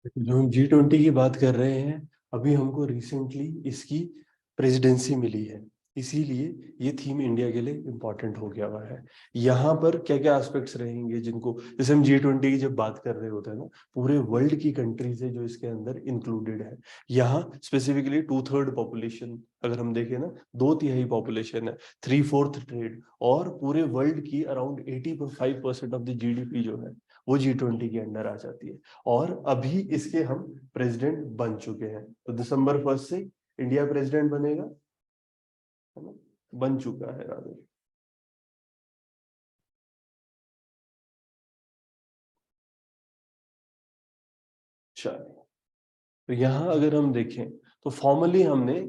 जो हम G20 की बात कर रहे हैं, अभी हमको रिसेंटली इसकी प्रेसिडेंसी मिली है, इसीलिए ये थीम इंडिया के लिए इम्पोर्टेंट हो गया हुआ है। यहाँ पर क्या क्या एस्पेक्ट्स रहेंगे जिनको, जैसे हम G20 की जब बात कर रहे होते हैं ना, पूरे वर्ल्ड की कंट्रीज है जो इसके अंदर इंक्लूडेड है। यहाँ स्पेसिफिकली 2/3 पॉपुलेशन, अगर हम देखें ना, 2/3 पॉपुलेशन है, 3/4 ट्रेड, और पूरे वर्ल्ड की अराउंड 85% ऑफ द GDP जो है वो G20 के अंडर आ जाती है। और अभी इसके हम प्रेसिडेंट बन चुके हैं, तो दिसंबर 1 से इंडिया प्रेसिडेंट बनेगा, है ना, बन चुका है राधे। चलिए, तो यहाँ अगर हम देखें तो फॉर्मली हमने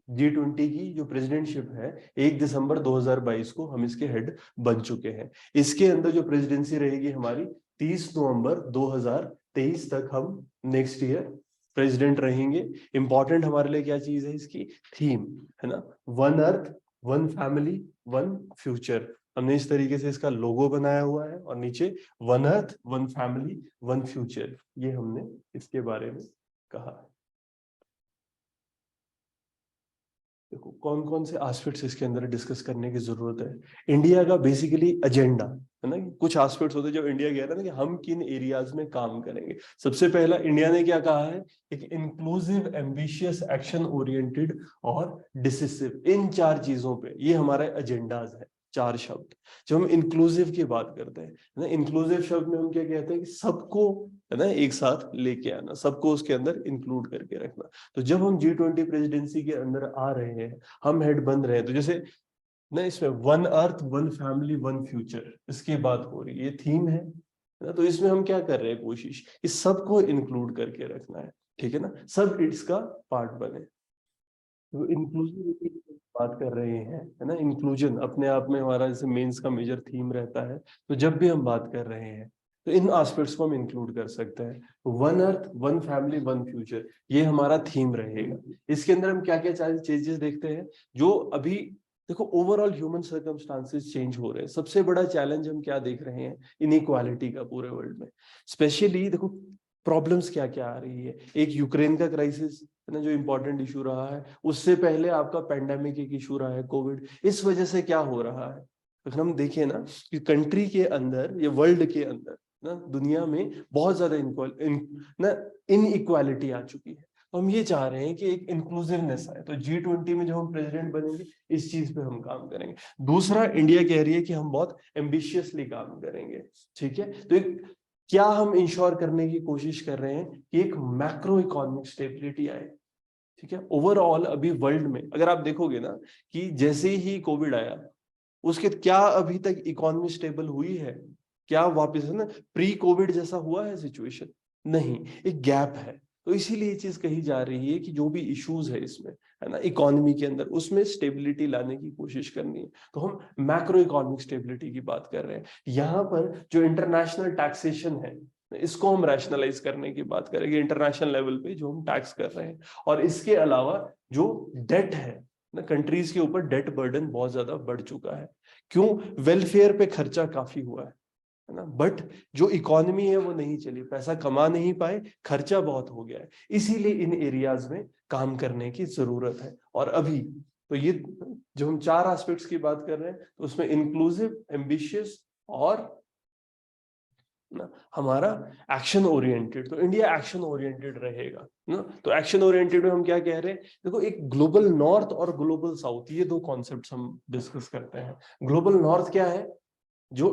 G20 की जो प्रेसिडेंटशिप है 1 दिसंबर 2022 को हम इसके हेड बन चुके हैं। इसके अंदर जो प्रेसिडेंसी रहेगी हमारी 30 नवंबर 2023 तक हम नेक्स्ट ईयर प्रेसिडेंट रहेंगे। इंपॉर्टेंट हमारे लिए क्या चीज है, इसकी थीम, है ना, one earth one family one future. हमने इस तरीके से इसका लोगो बनाया हुआ है और नीचे one earth one family one future, ये हमने इसके बारे में कहा। देखो कौन कौन से एस्पेक्ट्स इसके अंदर डिस्कस करने की जरूरत है। इंडिया का बेसिकली एजेंडा, है ना, कुछ एस्पेक्ट्स होते हैं जो इंडिया कह रहा है ना कि हम किन एरियाज में काम करेंगे। सबसे पहला इंडिया ने क्या कहा है, एक इंक्लूसिव एम्बिशियस एक्शन ओरिएंटेड और डिसिसिव, इन चार चीजों पे ये हमारा एजेंडाज है, चार शब्द। जब हम इंक्लूसिव की बात करते हैं ना, इंक्लूसिव शब्द में हम क्या कहते हैं कि सबको, है ना, एक साथ लेके आना, सबको उसके अंदर इंक्लूड करके रखना। तो जब हम G20 प्रेसिडेंसी के अंदर आ रहे हैं, हम हेड बन रहे हैं, तो जैसे ना इसमें one earth one family one future इसकी बात हो रही है, ये थीम है ना, तो इसमें हम क्या कर रहे हैं, कोशिश इस सबको इंक्लूड करके रखना है, ठीक है ना, सब इसका पार्ट बने। तो इंक्लूसिविटी की बात कर रहे हैं, है ना, इंक्लूजन अपने आप में हमारा जैसे मेंस का मेजर थीम रहता है, तो जब भी हम बात कर रहे हैं तो इन एस्पेक्ट्स को हम इंक्लूड कर सकते हैं। One earth one family one future, ये हमारा थीम रहेगा। इसके अंदर हम क्या क्या चेंजेस देखते हैं, जो अभी देखो ओवरऑल ह्यूमन सर्कमस्टांसेस चेंज हो रहे हैं। सबसे बड़ा चैलेंज हम क्या देख रहे हैं, इनइक्वालिटी का पूरे वर्ल्ड में। स्पेशली देखो प्रॉब्लम्स क्या क्या आ रही है, एक यूक्रेन का क्राइसिस, है ना, जो इंपॉर्टेंट इशू रहा है। उससे पहले आपका पेंडेमिक एक इशू रहा है, कोविड। इस वजह से क्या हो रहा है, अगर हम देखें ना कि कंट्री के अंदर या वर्ल्ड के अंदर ना, दुनिया में बहुत ज्यादा ना इनइक्वालिटी आ चुकी है। तो हम ये चाह रहे हैं कि एक इंक्लूसिवनेस आए, तो G20 में जब हम प्रेसिडेंट बनेंगे इस चीज पे हम काम करेंगे। दूसरा, इंडिया कह रही है कि हम बहुत एम्बिशियसली काम करेंगे, ठीक है। तो एक क्या हम इंश्योर करने की कोशिश कर रहे हैं कि एक मैक्रो इकोनॉमिक स्टेबिलिटी आए, ठीक है। ओवरऑल अभी वर्ल्ड में अगर आप देखोगे ना कि जैसे ही कोविड आया, उसके क्या अभी तक इकोनॉमी स्टेबल हुई है, क्या वापस, है ना, प्री कोविड जैसा हुआ है सिचुएशन, नहीं, एक गैप है। तो इसीलिए ये चीज कही जा रही है कि जो भी इश्यूज है इसमें, है ना, इकोनॉमी के अंदर, उसमें स्टेबिलिटी लाने की कोशिश करनी है। तो हम मैक्रो इकोनॉमिक स्टेबिलिटी की बात कर रहे हैं। यहाँ पर जो इंटरनेशनल टैक्सेशन है, इसको हम रैशनलाइज करने की बात करेंगे, इंटरनेशनल लेवल पे जो हम टैक्स कर रहे हैं। और इसके अलावा जो डेट है ना, कंट्रीज के ऊपर डेट बर्डन बहुत ज्यादा बढ़ चुका है। क्यों, वेलफेयर पे खर्चा काफी हुआ है ना, बट जो इकोनॉमी है वो नहीं चली, पैसा कमा नहीं पाए, खर्चा बहुत हो गया है। इसीलिए इन एरियाज में काम करने की जरूरत है। और अभी तो ये जो हम चार एस्पेक्ट्स की बात कर रहे हैं, तो उसमें इंक्लूसिव, एम्बिशियस और ना हमारा एक्शन ओरिएंटेड, तो इंडिया एक्शन ओरिएंटेड रहेगा ना। तो एक्शन ओरिएंटेड में हम क्या कह रहे हैं, देखो एक ग्लोबल नॉर्थ और ग्लोबल साउथ, ये दो कॉन्सेप्ट्स हम डिस्कस करते हैं। ग्लोबल नॉर्थ क्या है, जो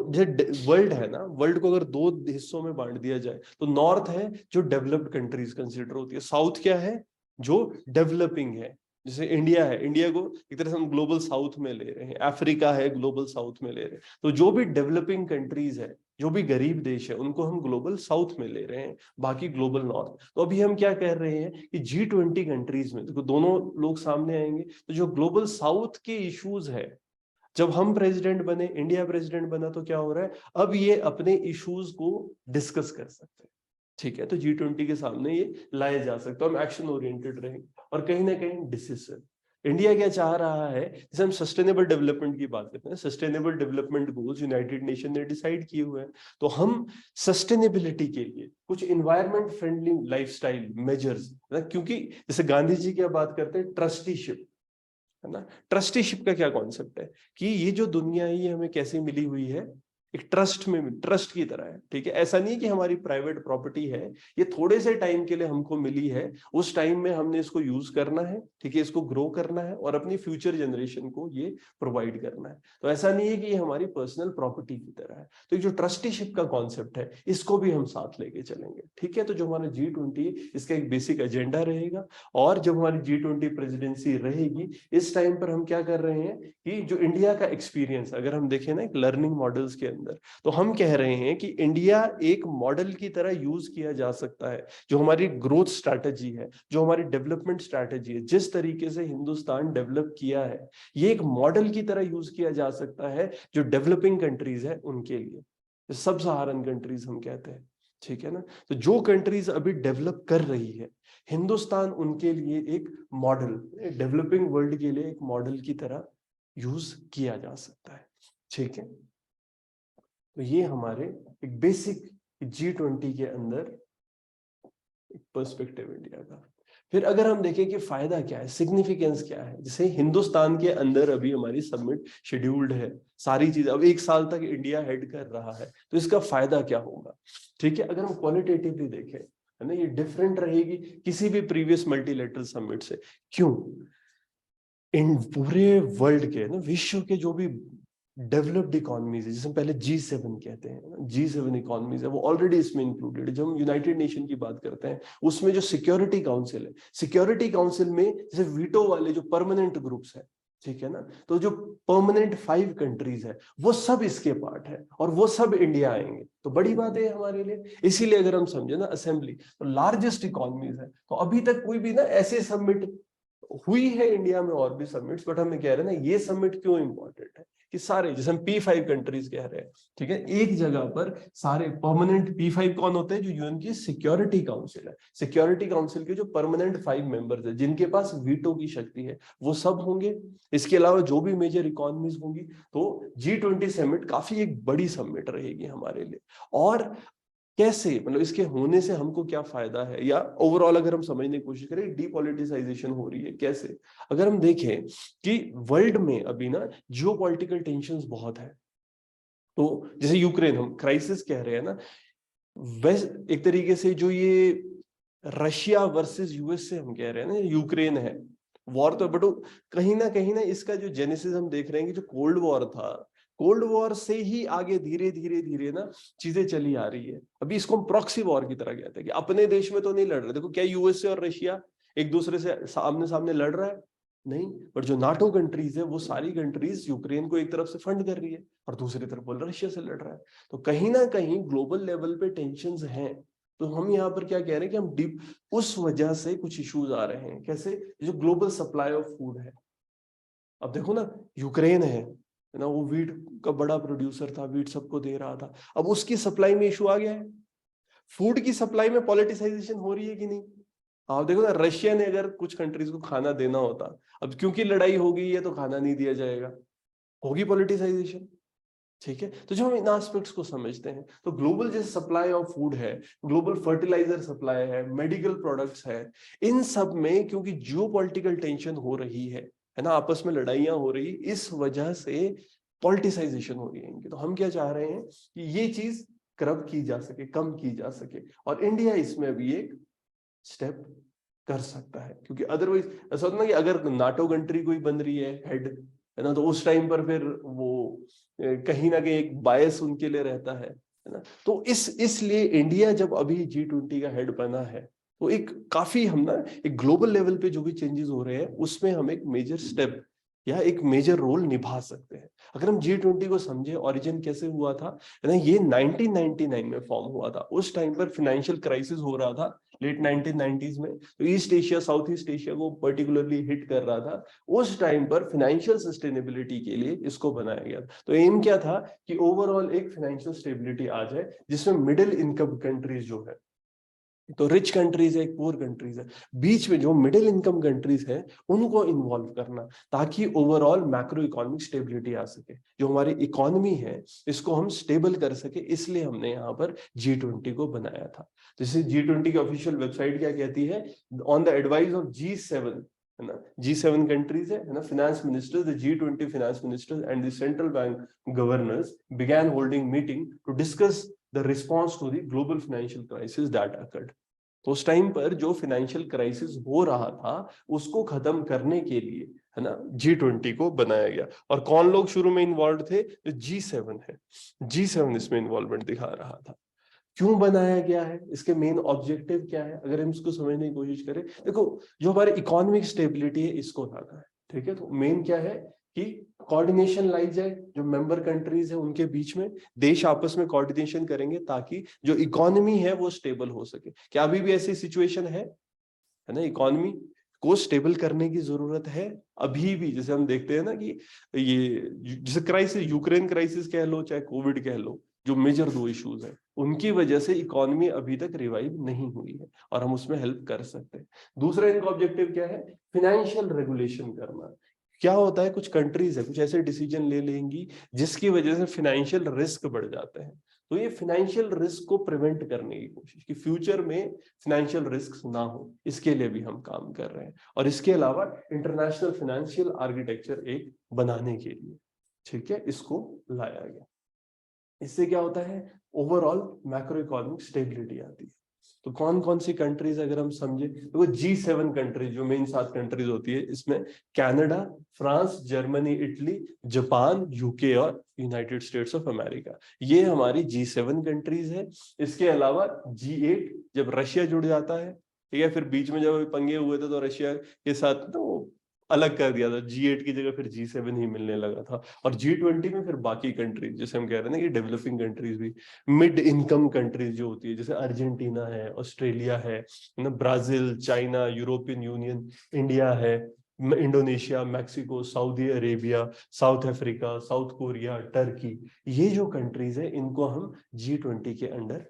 वर्ल्ड है ना, वर्ल्ड को अगर दो हिस्सों में बांट दिया जाए, तो नॉर्थ है जो डेवलप्ड कंट्रीज कंसिडर होती है, साउथ क्या है, जो डेवलपिंग है। जैसे इंडिया है, इंडिया को एक तरह से हम ग्लोबल साउथ में ले रहे हैं, अफ्रीका है ग्लोबल साउथ में ले रहे हैं। तो जो भी डेवलपिंग कंट्रीज है, जो भी गरीब देश है, उनको हम ग्लोबल साउथ में ले रहे हैं, बाकी ग्लोबल नॉर्थ। तो अभी हम क्या कह रहे हैं कि G20 कंट्रीज में देखो दोनों लोग सामने आएंगे, तो जो ग्लोबल साउथ के इश्यूज है, जब हम प्रेसिडेंट बने, इंडिया प्रेसिडेंट बना, तो क्या हो रहा है, अब ये अपने इश्यूज को डिस्कस कर सकते हैं, ठीक है। तो G20 के सामने ये लाए जा सकते हैं, हम एक्शन ओरिएंटेड रहेंगे और कहीं ना कहीं डिसिसिव। इंडिया क्या चाह रहा है, जैसे हम सस्टेनेबल डेवलपमेंट की बात करते हैं, sustainable development goals United nation ने डिसाइड किए हुए हैं, तो हम सस्टेनेबिलिटी के लिए कुछ इन्वायरमेंट फ्रेंडली लाइफस्टाइल मेजर्स, क्योंकि जैसे गांधी जी क्या बात करते हैं, ट्रस्टीशिप, है ना। ट्रस्टीशिप का क्या कॉन्सेप्ट है कि ये जो दुनिया है ये हमें कैसे मिली हुई है, एक ट्रस्ट में, ट्रस्ट की तरह है, ठीक है। ऐसा नहीं कि हमारी प्राइवेट प्रॉपर्टी है, ये थोड़े से टाइम के लिए हमको मिली है, उस टाइम में हमने इसको यूज करना है, ठीक है, इसको ग्रो करना है और अपनी फ्यूचर जनरेशन को ये प्रोवाइड करना है। तो ऐसा नहीं है कि ये हमारी पर्सनल प्रॉपर्टी की तरह है। तो जो ट्रस्टीशिप का कॉन्सेप्ट है इसको भी हम साथ लेके चलेंगे, ठीक है। तो जो हमारा G20 इसका एक बेसिक एजेंडा रहेगा, और जब हमारी G20 प्रेसिडेंसी रहेगी, इस टाइम पर हम क्या कर रहे हैं कि जो इंडिया का एक्सपीरियंस अगर हम देखें ना एक लर्निंग मॉडल्स के अंदर, तो हम कह रहे हैं कि इंडिया एक मॉडल की तरह यूज किया जा सकता है। जो हमारी ग्रोथ स्ट्रैटेजी है, जो हमारी डेवलपमेंट स्ट्रैटेजी है, जिस तरीके से हिंदुस्तान डेवलप किया है, ये एक मॉडल की तरह यूज किया जा सकता है जो डेवलपिंग कंट्रीज है उनके लिए, सब सहारन कंट्रीज हम कहते हैं, ठीक है ना। तो जो कंट्रीज अभी डेवलप कर रही है, हिंदुस्तान उनके लिए एक मॉडल, डेवलपिंग वर्ल्ड के लिए एक मॉडल की तरह यूज किया जा सकता है, ठीक है। तो ये हमारे एक बेसिक G20 के अंदर एक पर्सपेक्टिव इंडिया का। फिर अगर हम देखें कि फायदा क्या है, सिग्निफिकेंस क्या है, जैसे हिंदुस्तान के अंदर अभी हमारी समिट शेड्यूल्ड है, सारी चीजें, अब 1 साल तक इंडिया हेड कर रहा है, तो इसका फायदा क्या होगा, ठीक है। अगर हम क्वालिटेटिवली देखें, है ना, ये डिफरेंट रहेगी किसी भी प्रीवियस मल्टीलेटरल समिट से। क्यों? इन पूरे वर्ल्ड के ना, विश्व के जो भी डेवलप्ड इकोनॉमीज है, जिसे पहले G7 कहते हैं, G7 इकोनॉमीज है, वो ऑलरेडी इसमें इंक्लूडेड है। जब हम यूनाइटेड नेशन की बात करते हैं, उसमें जो सिक्योरिटी काउंसिल है, सिक्योरिटी काउंसिल में जैसे वीटो वाले जो परमानेंट ग्रुप्स है, ठीक है ना, तो जो परमानेंट 5 कंट्रीज है वो सब इसके पार्ट है, और वो सब इंडिया आएंगे, तो बड़ी बात है हमारे लिए। इसीलिए अगर हम समझे ना, असेंबली तो लार्जेस्ट इकोनॉमीज है, तो अभी तक कोई भी ना ऐसे समिट हुई है इंडिया में, और भी समिट्स, बट हमें कह रहे हैं ना ये समिट क्यों इंपॉर्टेंट है कि सारे, जैसे हम P5 कंट्रीज कह रहे हैं, ठीक है, एक जगह पर सारे परमानेंट P5 कौन होते हैं, जो यूएन की सिक्योरिटी काउंसिल है, सिक्योरिटी काउंसिल के जो परमानेंट 5 मेंबर्स है, जिनके पास वीटो की शक्ति है, वो सब होंगे। इसके अलावा जो भी मेजर इकोनॉमीज होंगी, तो G20 समिट काफी एक बड़ी समिट रहेगी हमारे लिए। और कैसे, मतलब इसके होने से हमको क्या फायदा है, या ओवरऑल अगर हम समझने की कोशिश करें, डीपॉलिटिसाइजेशन हो रही है कैसे। अगर हम देखें कि वर्ल्ड में अभी ना जियोपॉलिटिकल टेंशंस बहुत है, तो जैसे यूक्रेन हम क्राइसिस कह रहे हैं ना, वेस्ट एक तरीके से जो ये रशिया वर्सेस यूएस से हम कह रहे हैं ना, यूक्रेन है वॉर, तो बट कहीं ना इसका जो जेनेसिस हम देख रहे हैं कि जो कोल्ड वॉर था, कोल्ड वॉर से ही आगे धीरे धीरे धीरे ना चीजें चली आ रही है। अभी इसको हम प्रॉक्सी वॉर की तरह कहते हैं कि अपने देश में तो नहीं लड़ रहे, देखो क्या यूएसए और रशिया एक दूसरे से सामने सामने लड़ रहा है, नहीं, पर जो नाटो कंट्रीज है वो सारी कंट्रीज यूक्रेन को एक तरफ से फंड कर रही है और दूसरी तरफ वो रशिया से लड़ रहा है। तो कहीं ना कहीं ग्लोबल लेवल पे टेंशंस हैं। तो हम यहाँ पर क्या कह रहे हैं कि हम डीप, उस वजह से कुछ इश्यूज आ रहे हैं, कैसे, जो ग्लोबल सप्लाई ऑफ फूड है। अब देखो ना, यूक्रेन है ना, वो वीट का बड़ा प्रोड्यूसर था, वीट सबको दे रहा था, अब उसकी सप्लाई में इशू आ गया है। फूड की सप्लाई में पॉलिटिसाइजेशन हो रही है कि नहीं? आप देखो ना, रशिया ने अगर कुछ कंट्रीज को खाना देना होता, अब क्योंकि लड़ाई हो गई है तो खाना नहीं दिया जाएगा, होगी पॉलिटिसाइजेशन, ठीक है। तो जो हम इन एस्पेक्ट्स को समझते हैं, तो ग्लोबल जैसे सप्लाई ऑफ फूड है, ग्लोबल फर्टिलाइजर सप्लाई है, मेडिकल प्रोडक्ट्स है, इन सब में क्योंकि जियोपॉलिटिकल टेंशन हो रही है ना, आपस में लड़ाइयां हो रही, इस वजह से पॉलिटिसाइजेशन हो रही है इनकी। तो हम क्या चाह रहे हैं कि ये चीज कर्ब की जा सके, कम की जा सके, और इंडिया इसमें भी एक स्टेप कर सकता है, क्योंकि अदरवाइज ऐसा होता है ना कि अगर नाटो कंट्री कोई बन रही है हेड, है ना, तो उस टाइम पर फिर वो कहीं ना कहीं एक बायस उनके लिए रहता है ना। तो इसलिए इंडिया जब अभी G20 का हेड बना है, तो एक काफी हम ना एक ग्लोबल लेवल पे जो भी चेंजेस हो रहे हैं उसमें हम एक मेजर स्टेप या एक मेजर रोल निभा सकते हैं। अगर हम G20 को समझे, ओरिजिन कैसे हुआ था, है ना, ये 1999 में फॉर्म हुआ था। उस टाइम पर फाइनेंशियल क्राइसिस हो रहा था लेट 1990s में, तो east Asia, south east Asia को पर्टिकुलरली हिट कर रहा था। उस टाइम पर फाइनेंशियल सस्टेनेबिलिटी के लिए इसको बनाया गया। तो एम क्या था कि ओवरऑल एक फाइनेंशियल स्टेबिलिटी आ जाए, जिसमें मिडिल इनकम कंट्रीज जो है तो रिच कंट्रीज है, पुअर कंट्रीज है, बीच में जो मिडिल इनकम कंट्रीज है उनको इन्वॉल्व करना, ताकि ओवरऑल मैक्रो इकोनॉमिक स्टेबिलिटी आ सके, जो हमारी इकोनॉमी है इसको हम स्टेबल कर सके। इसलिए हमने यहाँ पर G20 को बनाया था। जैसे G20 की ऑफिशियल वेबसाइट क्या कहती है, on the advice of G7, है ना, G7 कंट्रीज है ना, finance ministers, the G20 finance ministers and the central bank governors began holding meeting to discuss the response to the global financial crisis that occurred. तो उस time पर जो financial crisis हो रहा था उसको खत्म करने के लिए, है ना, G20 को बनाया गया। और कौन लोग शुरू में इन्वॉल्व थे, जो G7 है, G7 इसमें इन्वॉल्वमेंट दिखा रहा था। क्यों बनाया गया है, इसके मेन ऑब्जेक्टिव क्या है, अगर हम इसको समझने की कोशिश करें, देखो जो हमारी इकोनॉमिक स्टेबिलिटी है इसको लाना है, ठीक है। तो मेन क्या है कि कोऑर्डिनेशन लाई जाए, जो मेंबर कंट्रीज है उनके बीच में, देश आपस में कोऑर्डिनेशन करेंगे ताकि जो इकोनॉमी है वो स्टेबल हो सके। क्या अभी भी ऐसी सिचुएशन है ना, इकोनॉमी को स्टेबल करने की जरूरत है अभी भी। जैसे हम देखते हैं ना कि ये जैसे क्राइसिस, यूक्रेन क्राइसिस कह लो चाहे कोविड कह लो, जो मेजर 2 इश्यूज है, उनकी वजह से इकोनॉमी अभी तक रिवाइव नहीं हुई है और हम उसमें हेल्प कर सकते हैं। दूसरा इनका ऑब्जेक्टिव क्या है, फाइनेंशियल रेगुलेशन करना। क्या होता है, कुछ कंट्रीज है कुछ ऐसे डिसीजन ले लेंगी जिसकी वजह से फाइनेंशियल रिस्क बढ़ जाते हैं। तो ये फाइनेंशियल रिस्क को प्रिवेंट करने की कोशिश, कि फ्यूचर में फाइनेंशियल रिस्क ना हो, इसके लिए भी हम काम कर रहे हैं। और इसके अलावा इंटरनेशनल फाइनेंशियल आर्किटेक्चर एक बनाने के लिए, ठीक है, इसको लाया गया। इससे क्या होता है, ओवरऑल मैक्रो इकोनॉमिक स्टेबिलिटी आती है। तो कौन कौन सी कंट्रीज अगर हम समझे, तो वो G7 कंट्रीज, जो मेन 7 कंट्रीज होती है, इसमें Canada, France, Germany, Italy, Japan, UK और यूनाइटेड स्टेट्स ऑफ अमेरिका, ये हमारी G7 कंट्रीज है। इसके अलावा G8, जब रशिया जुड़ जाता है, ठीक है, फिर बीच में जब पंगे हुए थे तो रशिया के साथ तो अलग कर दिया था, G8 की जगह फिर G7 ही मिलने लगा था। और G20 में फिर बाकी कंट्रीज, जैसे हम कह रहे हैं ना कि डेवलपिंग कंट्रीज भी, मिड इनकम कंट्रीज जो होती है, जैसे अर्जेंटीना है, ऑस्ट्रेलिया है ना, Brazil, China, European Union, India है, Indonesia, Mexico, Saudi Arabia, South Africa, South Korea, Turkey, ये जो कंट्रीज है इनको हम G20 के अंडर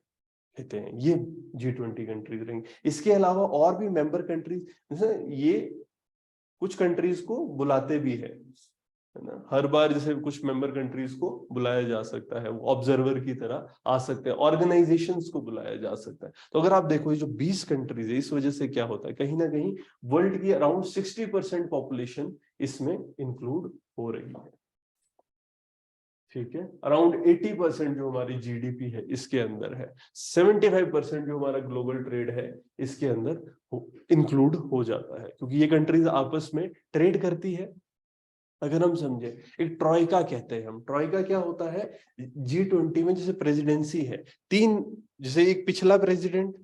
लेते हैं। ये G20 कंट्रीज रहेंगे। इसके अलावा और भी मेंबर कंट्रीज, जैसे ये कुछ कंट्रीज को बुलाते भी है ना, हर बार जैसे कुछ मेंबर कंट्रीज को बुलाया जा सकता है, वो ऑब्जर्वर की तरह आ सकते हैं, ऑर्गेनाइजेशंस को बुलाया जा सकता है। तो अगर आप देखो ये जो 20 कंट्रीज है, इस वजह से क्या होता है, कहीं ना कहीं वर्ल्ड की अराउंड 60% पॉपुलेशन इसमें इंक्लूड हो रही है, ठीक है। अराउंड 80% जो हमारी जीडीपी है इसके अंदर है, 75% जो हमारा ग्लोबल ट्रेड है इसके अंदर इंक्लूड हो जाता है, क्योंकि ये कंट्रीज आपस में ट्रेड करती है। अगर हम समझे, एक ट्रॉइका कहते हैं हम, ट्रॉइका क्या होता है, G20 में जैसे प्रेसिडेंसी है 3, जैसे एक पिछला प्रेसिडेंट,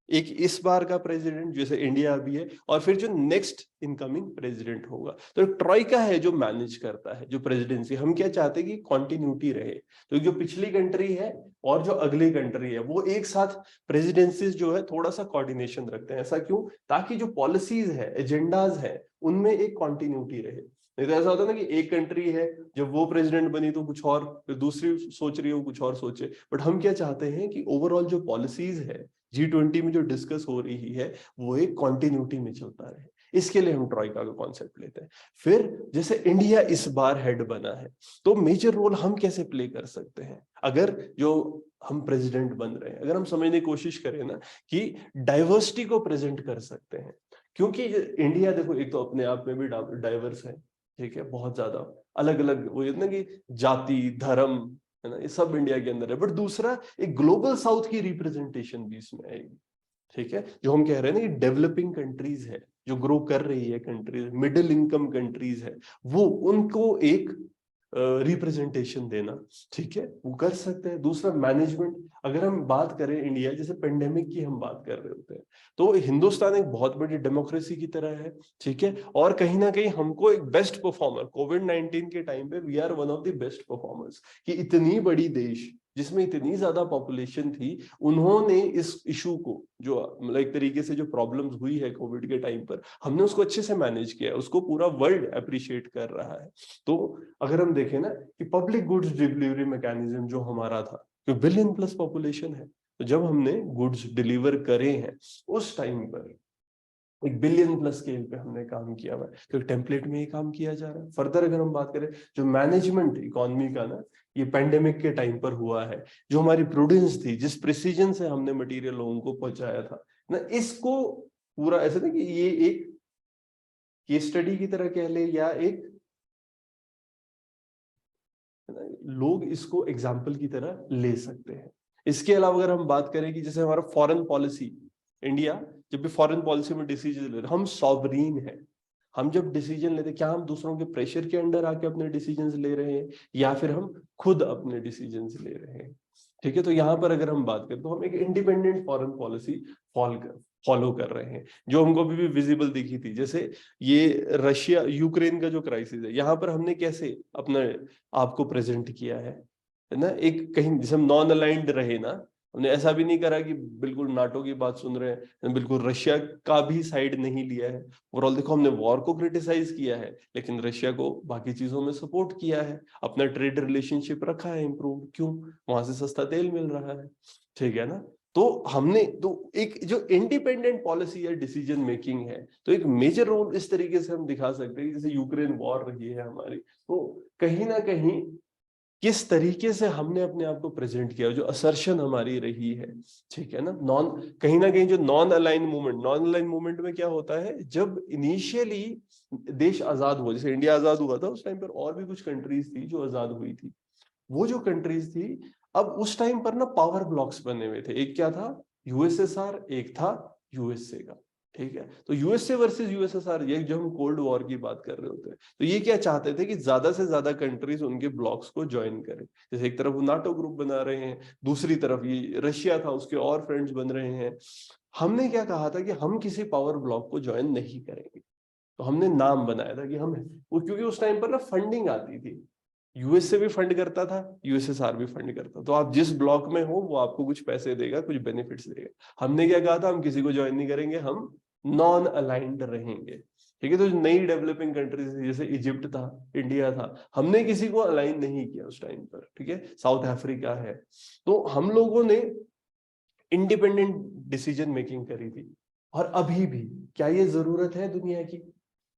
एक इस बार का प्रेसिडेंट जैसे इंडिया अभी है, और फिर जो नेक्स्ट इनकमिंग प्रेसिडेंट होगा, तो ट्रॉइका है जो मैनेज करता है जो प्रेसिडेंसी। हम क्या चाहते हैं कि कंटिन्यूटी रहे, तो जो पिछली कंट्री है और जो अगली कंट्री है वो एक साथ प्रेसिडेंसीज जो है थोड़ा सा कोऑर्डिनेशन रखते हैं। ऐसा क्यों, ताकि जो पॉलिसीज है, एजेंडाज है, उनमें एक कंटिन्यूटी रहे। नहीं तो ऐसा होता है ना कि एक कंट्री है, जब वो प्रेसिडेंट बनी तो कुछ और, फिर दूसरी सोच रही हो कुछ और सोचे। बट हम क्या चाहते हैं कि ओवरऑल जो पॉलिसीज है G20 में जो डिस्कस हो रही है वो एक कंटिन्यूटी में चलता रहे, इसके लिए हम ट्रॉइका का कॉन्सेप्ट लेते हैं। फिर जैसे इंडिया इस बार हेड बना है, तो मेजर रोल हम कैसे प्ले कर सकते हैं, अगर जो हम प्रेसिडेंट बन रहे हैं, अगर हम समझने की कोशिश करें ना कि डाइवर्सिटी को प्रेजेंट कर सकते हैं। क्योंकि इंडिया देखो एक तो अपने आप में भी डाइवर्स है, ठीक है, बहुत ज्यादा अलग अलग, वो ना कि जाति, धर्म, है ना, ये सब इंडिया के अंदर है। बट दूसरा, एक ग्लोबल साउथ की रिप्रेजेंटेशन भी इसमें आएगी, ठीक है। जो हम कह रहे हैं ना कि डेवलपिंग कंट्रीज है, जो ग्रो कर रही है कंट्रीज, मिडिल इनकम कंट्रीज है, वो उनको एक रिप्रेजेंटेशन देना, ठीक है, वो कर सकते हैं। दूसरा, मैनेजमेंट, अगर हम बात करें इंडिया, जैसे पेंडेमिक की हम बात कर रहे होते हैं, तो हिंदुस्तान एक बहुत बड़ी डेमोक्रेसी की तरह है, ठीक है, और कहीं ना कहीं हमको एक बेस्ट परफॉर्मर, कोविड-19 के टाइम पे we are one of the best performers, कि इतनी बड़ी देश जिसमें इतनी ज्यादा पॉपुलेशन थी, उन्होंने इस इशू को, जो मतलब एक तरीके से जो प्रॉब्लम्स हुई है कोविड के टाइम पर, हमने उसको अच्छे से मैनेज किया है, उसको पूरा वर्ल्ड अप्रिशिएट कर रहा है। तो अगर हम देखें ना कि पब्लिक गुड्स डिलीवरी मैकेनिज्म जो हमारा था, जो बिलियन प्लस पॉपुलेशन है, तो जब हमने गुड्स डिलीवर करे हैं उस टाइम पर 1 बिलियन+ स्केल पे हमने काम किया हुआ है, तो टेम्पलेट में ही काम किया जा रहा है। फर्दर अगर हम बात करें जो मैनेजमेंट इकोनॉमी का ना, ये पेंडेमिक के टाइम पर हुआ है, जो हमारी प्रूडेंस थी, जिस प्रिसीजन से हमने मटेरियल लोगों को पहुंचाया था ना, इसको पूरा ऐसा ना कि ये एक केस स्टडी की तरह कह ले, या एक लोग इसको एग्जाम्पल की तरह ले सकते हैं। इसके अलावा अगर हम बात करें कि जैसे हमारा फॉरेन पॉलिसी, इंडिया जब भी फॉरेन पॉलिसी में डिसीजन ले रहे, हम सॉवरीन है। हम जब डिसीजन लेते, क्या हम दूसरों के प्रेशर के अंडर आके अपने डिसीजंस ले रहे हैं, या फिर हम खुद अपने डिसीजंस ले रहे हैं? ठीक है, तो यहाँ पर अगर हम बात करें तो हम एक इंडिपेंडेंट फॉरेन पॉलिसी फॉलो कर रहे हैं, जो हमको अभी भी विजिबल दिखी थी। जैसे ये रशिया यूक्रेन का जो क्राइसिस है, यहाँ पर हमने कैसे अपना आपको प्रेजेंट किया है ना, एक कहीं जैसे हम नॉन अलाइंड रहे ना, हमने ऐसा भी नहीं करा कि बिल्कुल नाटो की बात सुन रहे हैं, बिल्कुल रशिया का भी साइड नहीं लिया है। ओवरऑल देखो, हमने वॉर को क्रिटिसाइज किया है, लेकिन रशिया को बाकी चीजों में सपोर्ट किया है, अपना ट्रेड रिलेशनशिप रखा है इम्प्रूव। क्यों? वहां से सस्ता तेल मिल रहा है, ठीक है ना। तो हमने तो एक जो इंडिपेंडेंट पॉलिसी या डिसीजन मेकिंग है, तो एक मेजर रोल इस तरीके से हम दिखा सकते हैं। जैसे यूक्रेन वॉर रही है हमारी, तो कहीं ना कहीं किस तरीके से हमने अपने आप को प्रेजेंट किया, जो असर्शन हमारी रही है, ठीक है ना। कहीं ना कहीं जो नॉन अलाइन मूवमेंट में क्या होता है, जब इनिशियली देश आजाद हुआ, जैसे इंडिया आजाद हुआ था, उस टाइम पर और भी कुछ कंट्रीज थी जो आजाद हुई थी। वो जो कंट्रीज थी, अब उस टाइम पर ना पावर ब्लॉक्स बने हुए थे। एक क्या था? यूएसएसआर, एक था यूएसए का, ठीक है। तो यूएसए वर्सेस यूएसएसआर, ये जो हम कोल्ड वॉर की बात कर रहे होते हैं, तो ये क्या चाहते थे कि ज्यादा से ज्यादा कंट्रीज उनके ब्लॉक्स को ज्वाइन करें। जैसे एक तरफ वो नाटो ग्रुप बना रहे हैं, दूसरी तरफ ये रशिया था, उसके और फ्रेंड्स बन रहे हैं। हमने क्या कहा था कि हम किसी पावर ब्लॉक को ज्वाइन नहीं करेंगे। तो हमने नाम बनाया था कि हम वो, क्योंकि उस टाइम पर ना फंडिंग आती थी, यूएसए भी फंड करता था, यूएसएसआर भी फंड करता, तो आप जिस ब्लॉक में हो वो आपको कुछ पैसे देगा, कुछ बेनिफिट्स देगा। हमने क्या कहा था, हम किसी को ज्वाइन नहीं करेंगे, हम नॉन अलाइंड रहेंगे, ठीक है। तो नई डेवलपिंग कंट्रीज जैसे इजिप्ट था, इंडिया था, हमने किसी को अलाइन नहीं किया उस टाइम पर, ठीक है। साउथ अफ्रीका है। तो हम लोगों ने इंडिपेंडेंट डिसीजन मेकिंग करी थी। और अभी भी क्या ये जरूरत है दुनिया की?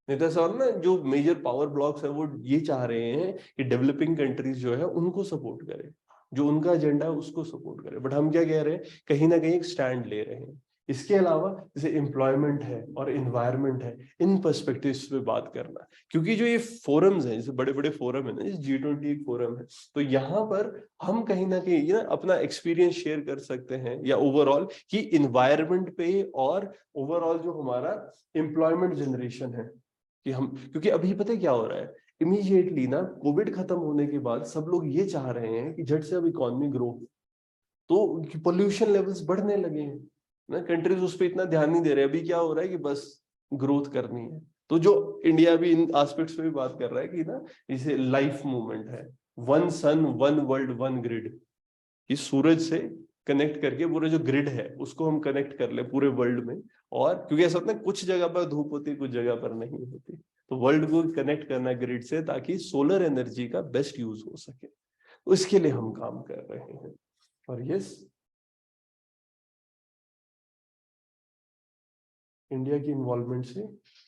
नहीं तो सर ना, जो मेजर पावर ब्लॉक्स है वो ये चाह रहे हैं कि डेवलपिंग कंट्रीज जो है उनको सपोर्ट करे, जो उनका एजेंडा है उसको सपोर्ट करे। बट हम क्या कह रहे हैं, कहीं ना कहीं एक स्टैंड ले रहे हैं। इसके अलावा जैसे एम्प्लॉयमेंट है और इन्वायरमेंट है, इन पर्सपेक्टिव्स पे बात करना। क्योंकि जो ये फोरम्स हैं, जैसे बड़े बड़े फोरम है ना, जैसे G20 एक फोरम है, तो यहाँ पर हम कहीं ना कहीं ना अपना एक्सपीरियंस शेयर कर सकते हैं, या ओवरऑल कि इन्वायरमेंट पे और ओवरऑल जो हमारा एम्प्लॉयमेंट जनरेशन है, कि हम, क्योंकि अभी पता है क्या हो रहा है, इमीडिएटली ना कोविड खत्म होने के बाद सब लोग ये चाह रहे हैं कि झट से अब इकोनॉमी ग्रो, तो पोल्यूशन लेवल्स बढ़ने लगे हैं ना, कंट्रीज उस पर इतना ध्यान नहीं दे रहे। अभी क्या हो रहा है कि बस ग्रोथ करनी है। तो जो इंडिया भी इन एस्पेक्ट्स पे भी बात कर रहा है कि ना, इसे लाइफ मूवमेंट है, one sun one world one grid, कि सूरज से कनेक्ट करके पूरा जो ग्रिड है उसको हम कनेक्ट कर ले पूरे वर्ल्ड में। और क्योंकि ऐसा होता है, कुछ जगह पर धूप होती है, कुछ जगह पर नहीं होती, तो वर्ल्ड को कनेक्ट करना है ग्रिड से, ताकि सोलर एनर्जी का बेस्ट यूज हो सके। तो इसके लिए हम काम कर रहे हैं। और यस, इंडिया की इन्वॉल्वमेंट से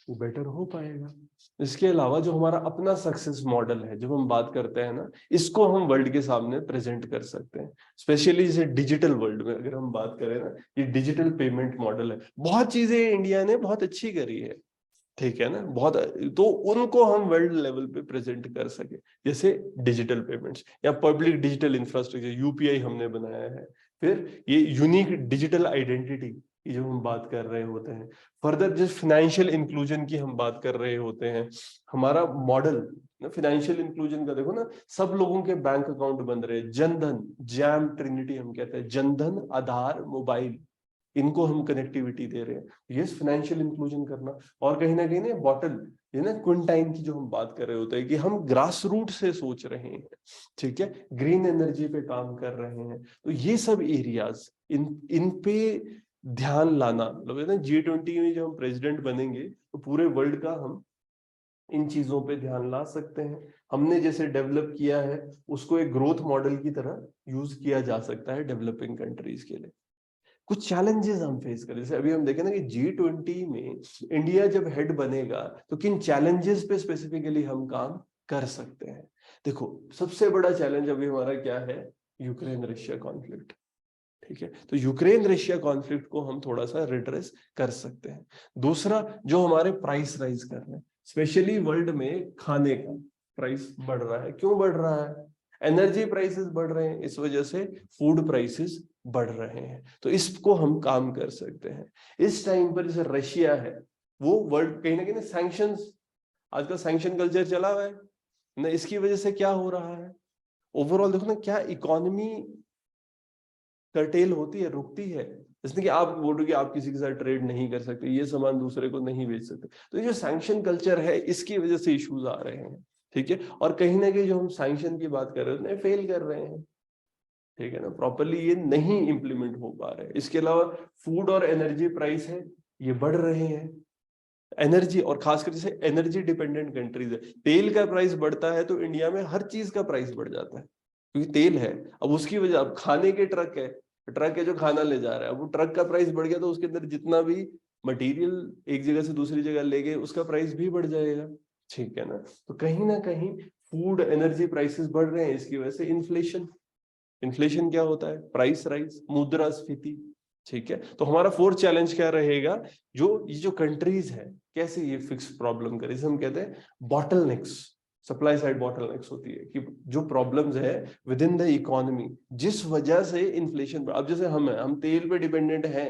वो बेटर हो पाएगा। इसके अलावा जो हमारा अपना सक्सेस मॉडल है, जब हम बात करते हैं ना, इसको हम वर्ल्ड के सामने प्रेजेंट कर सकते हैं। स्पेशली जैसे डिजिटल वर्ल्ड में अगर हम बात करें ना, ये डिजिटल पेमेंट मॉडल है, बहुत चीजें इंडिया ने बहुत अच्छी करी है, ठीक है ना, बहुत। तो उनको हम वर्ल्ड लेवल पे प्रेजेंट कर सके, जैसे डिजिटल पेमेंट्स या पब्लिक डिजिटल इंफ्रास्ट्रक्चर, यूपीआई हमने बनाया है। फिर ये यूनिक डिजिटल आइडेंटिटी की जो हम बात कर रहे होते हैं, फर्दर जिस फाइनेंशियल इंक्लूजन की हम बात कर रहे होते हैं, हमारा मॉडल ना फाइनेंशियल इंक्लूजन का देखो ना, सब लोगों के बैंक अकाउंट बन रहे हैं, जनधन, जैम ट्रिनिटी हम कहते हैं, जनधन, आधार, मोबाइल, इनको हम कनेक्टिविटी दे रहे हैं। यस, फाइनेंशियल इंक्लूजन करना। और कहीं ना कहीं ना बॉटल, ये ना क्विंटाइन की जो हम बात कर रहे होते हैं, कि हम ग्रास रूट से सोच रहे हैं, ठीक है, ग्रीन एनर्जी पे काम कर रहे हैं। तो ये सब एरियाज, इन पे ध्यान लाना, मतलब ना G20 में जब हम प्रेसिडेंट बनेंगे, तो पूरे वर्ल्ड का हम इन चीजों पे ध्यान ला सकते हैं। हमने जैसे डेवलप किया है, उसको एक ग्रोथ मॉडल की तरह यूज किया जा सकता है डेवलपिंग कंट्रीज के लिए। कुछ चैलेंजेस हम फेस करें, जैसे अभी हम देखें ना कि G20 में इंडिया जब हेड बनेगा तो किन चैलेंजेस पे स्पेसिफिकली हम काम कर सकते हैं। देखो सबसे बड़ा चैलेंज अभी हमारा क्या है, यूक्रेन रशिया कॉन्फ्लिक्ट। ठीक है, तो यूक्रेन रशिया कॉन्फ्लिक्ट को हम थोड़ा सा रिड्रेस कर सकते हैं। दूसरा, जो हमारे प्राइस राइज कर रहे हैं, स्पेशली वर्ल्ड में खाने का प्राइस बढ़ रहा है। क्यों बढ़ रहा है? एनर्जी प्राइसेस बढ़ रहे हैं, इस वजह से फूड प्राइसेस बढ़ रहे हैं। तो इसको हम काम कर सकते हैं। इस टाइम पर जैसे रशिया है, वो वर्ल्ड कहीं ना कहीं सैंक्शंस, आजकल सैंक्शन कल्चर चला हुआ है ना, इसकी वजह से क्या हो रहा है, ओवरऑल देखो ना क्या इकोनॉमी कर्टेल होती है, रुकती है। जैसे कि आप बोलो कि आप किसी के साथ ट्रेड नहीं कर सकते, ये सामान दूसरे को नहीं बेच सकते, तो ये जो सैंक्शन कल्चर है इसकी वजह से इश्यूज आ रहे हैं। ठीक है, और कहीं ना कहीं जो हम सैंक्शन की बात कर रहे हैं उसमें फेल कर रहे हैं। ठीक है ना, प्रॉपरली ये नहीं इंप्लीमेंट हो पा रहे हैं। इसके अलावा फूड और एनर्जी प्राइस है, ये बढ़ रहे हैं। एनर्जी, और खासकर जैसे एनर्जी डिपेंडेंट कंट्रीज है, तेल का प्राइस बढ़ता है तो इंडिया में हर चीज का प्राइस बढ़ जाता है, क्योंकि तेल है। अब उसकी वजह, अब खाने के ट्रक है जो खाना ले जा रहा है, अब वो ट्रक का प्राइस बढ़ गया तो उसके अंदर जितना भी मटेरियल एक जगह से दूसरी जगह ले गए उसका प्राइस भी बढ़ जाएगा। ठीक है ना, तो कहीं ना कहीं फूड एनर्जी प्राइसेस बढ़ रहे हैं, इसकी वजह से इन्फ्लेशन। इन्फ्लेशन क्या होता है? प्राइस राइज, मुद्रास्फीति। ठीक है, तो हमारा फोर्थ चैलेंज क्या रहेगा, ये जो कंट्रीज है कैसे ये फिक्स प्रॉब्लम करे, जिसे हम कहते हैं बॉटलनेक्स, सप्लाई साइड बॉटलनेक्स होती है कि जो प्रॉब्लम्स है विद इन द इकोनॉमी, जिस वजह से इन्फ्लेशन। अब जैसे हम तेल पे डिपेंडेंट हैं,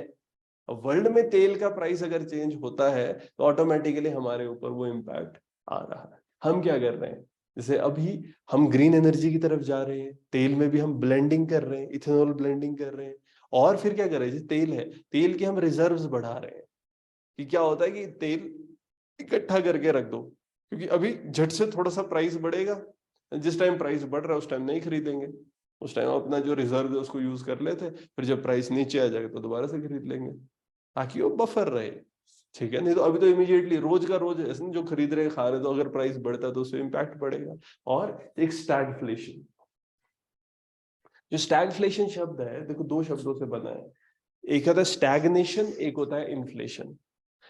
वर्ल्ड में तेल का प्राइस अगर चेंज होता है तो ऑटोमेटिकली हमारे ऊपर वो इम्पैक्ट आ रहा है। हम क्या कर रहे हैं, जैसे अभी हम ग्रीन एनर्जी की तरफ जा रहे हैं, तेल में भी हम ब्लेंडिंग कर रहे हैं, इथेनॉल ब्लेंडिंग कर रहे हैं। और फिर क्या कर रहे हैं, जैसे तेल है, तेल के हम रिजर्व्स बढ़ा रहे हैं। कि क्या होता है कि तेल इकट्ठा करके रख दो, क्योंकि अभी झट से थोड़ा सा प्राइस बढ़ेगा, जिस टाइम प्राइस बढ़ रहा है उस टाइम नहीं खरीदेंगे, उस टाइम अपना जो रिजर्व है उसको यूज कर लेते, फिर जब प्राइस नीचे आ जाएगा तो दोबारा से खरीद लेंगे, ताकि वो बफर रहे। ठीक है, नहीं तो अभी तो इमीडिएटली रोज का रोज ऐसे जो खरीद रहे हैं खा रहे, तो अगर प्राइस बढ़ता है तो उससे इम्पैक्ट पड़ेगा। और एक स्टैगफ्लेशन, जो स्टैगफ्लेशन शब्द है देखो दो शब्दों से बना है, एक होता है स्टैग्नेशन, एक होता है इन्फ्लेशन।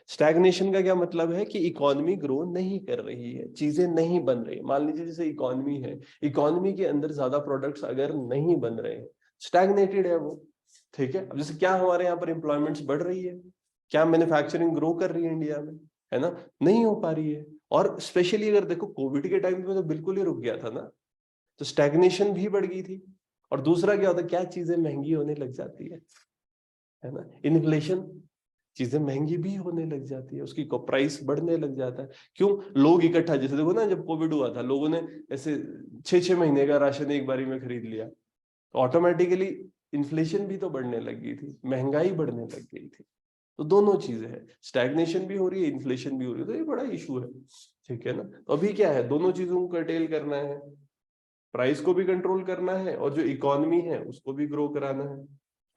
स्टैग्नेशन का क्या मतलब है कि इकोनॉमी ग्रो नहीं कर रही है, चीजें नहीं बन रही। मान लीजिए जैसे इकोनॉमी है, इकोनॉमी के अंदर ज्यादा प्रोडक्ट्स अगर नहीं बन रहे हैं, स्टैग्नेटेड है वो। ठीक है, अब जैसे क्या हमारे यहाँ पर एम्प्लॉयमेंट्स बढ़ रही है, क्या मैन्युफैक्चरिंग ग्रो कर रही है इंडिया में, है ना, नहीं हो पा रही है। और स्पेशली अगर देखो कोविड के टाइम में तो बिल्कुल ही रुक गया था ना, तो स्टैग्नेशन भी बढ़ गई थी। और दूसरा क्या होता है, क्या चीजें महंगी होने लग जाती है ना, इन्फ्लेशन, चीजें महंगी भी होने लग जाती है, उसकी प्राइस बढ़ने लग जाता है। क्यों? लोग इकट्ठा, जैसे देखो ना जब कोविड हुआ था, लोगों ने ऐसे 6-6 महीने का राशन एक बारी में खरीद लिया, तो ऑटोमेटिकली इन्फ्लेशन भी तो बढ़ने लग गई थी, महंगाई बढ़ने लग गई थी। तो दोनों चीजें हैं, स्टैग्नेशन भी हो रही है, इन्फ्लेशन भी हो रही है, तो ये बड़ा इशू है। ठीक है ना, तो अभी क्या है, दोनों चीजों को कर्टेल करना है, प्राइस को भी कंट्रोल करना है और जो इकोनॉमी है उसको भी ग्रो कराना है।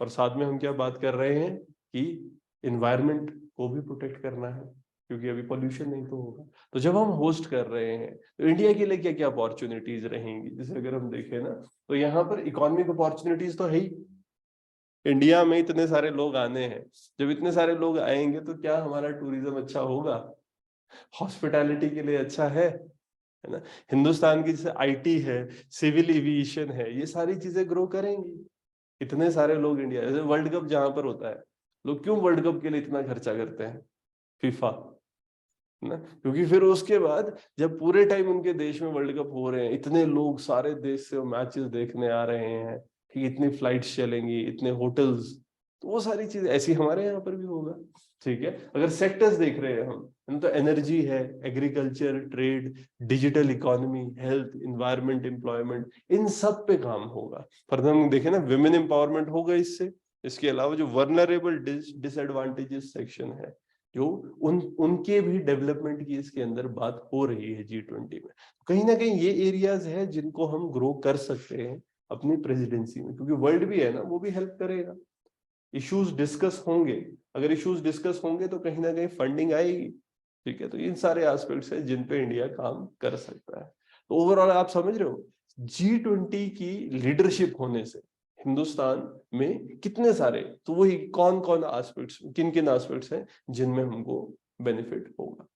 और साथ में हम क्या बात कर रहे हैं कि इन्वायरमेंट को भी प्रोटेक्ट करना है, क्योंकि अभी पोल्यूशन नहीं तो होगा। तो जब हम होस्ट कर रहे हैं तो इंडिया के लिए क्या क्या अपॉर्चुनिटीज रहेंगी, जैसे अगर हम देखें ना, तो यहाँ पर इकोनॉमिक अपॉर्चुनिटीज तो है ही। इंडिया में इतने सारे लोग आने हैं, जब इतने सारे लोग आएंगे तो क्या हमारा टूरिज्म अच्छा होगा, हॉस्पिटैलिटी के लिए अच्छा है ना। हिंदुस्तान की जैसे आईटी है, सिविल एविएशन है, ये सारी चीजें ग्रो करेंगी। इतने सारे लोग इंडिया, जैसे वर्ल्ड कप जहां पर होता है, लोग क्यों वर्ल्ड कप के लिए इतना खर्चा करते हैं, फीफा, ना, क्योंकि फिर उसके बाद जब पूरे टाइम उनके देश में वर्ल्ड कप हो रहे हैं, इतने लोग सारे देश से मैचेस देखने आ रहे हैं, कि इतनी फ्लाइट्स चलेंगी, इतने होटल्स, तो वो सारी चीजें ऐसी हमारे यहाँ पर भी होगा। ठीक है, अगर सेक्टर्स देख रहे हैं हम तो एनर्जी है, agriculture, trade, digital economy, health, environment, employment, इन सब पे काम होगा। फर्दर हम देखें ना, विमेन एम्पावरमेंट होगा इससे। इसके अलावा जो वर्नरेबल डिसएडवांटेजेस सेक्शन है, जो उनके भी डेवलपमेंट की इसके अंदर बात हो रही है G20 में। कहीं ना कहीं ये एरियाज है जिनको हम ग्रो कर सकते हैं अपनी प्रेसिडेंसी में, क्योंकि वर्ल्ड भी है ना, वो भी हेल्प करेगा। इश्यूज डिस्कस होंगे, अगर इश्यूज डिस्कस होंगे तो कहीं ना कहीं फंडिंग आएगी। ठीक है, तो इन सारे एस्पेक्ट्स है जिन पे इंडिया काम कर सकता है। तो ओवरऑल आप समझ रहे हो, G20 की लीडरशिप होने से हिंदुस्तान में कितने सारे, तो वही कौन कौन एस्पेक्ट्स, किन किन एस्पेक्ट्स हैं जिनमें हमको बेनिफिट होगा।